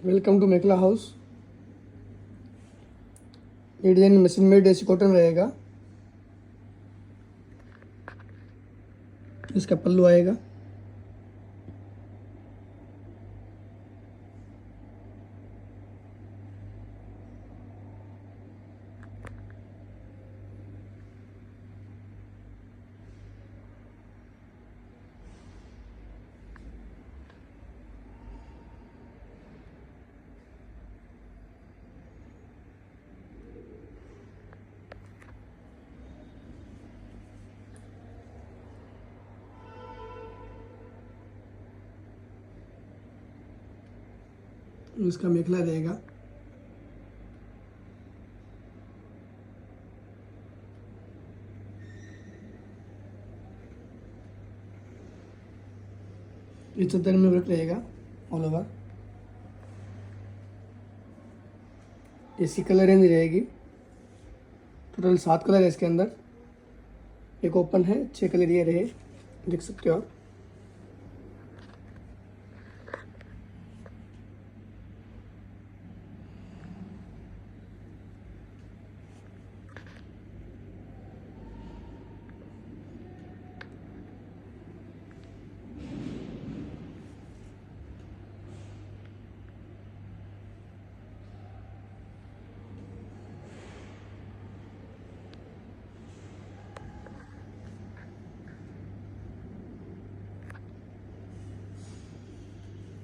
Welcome to Mekhla house. ये design machine made desi cotton रहेगा। इसका पल्लू आएगा। इसका मेखला रहेगा। ये चद्दर में वर्क रहेगा ऑल ओवर। इसी कलर रेंज रहेगी। टोटल 7 कलर है इसके अंदर। एक ओपन है, 6 कलर ये रहे, देख सकते हो आप।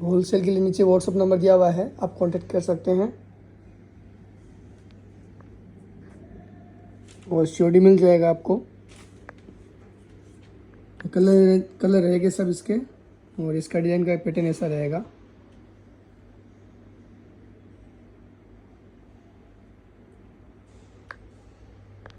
होलसेल के लिए नीचे व्हाट्सअप नंबर दिया हुआ है, आप कांटेक्ट कर सकते हैं और सीओडी मिल जाएगा आपको। कलर रहेंगे सब इसके, और इसका डिज़ाइन का पैटर्न ऐसा रहेगा।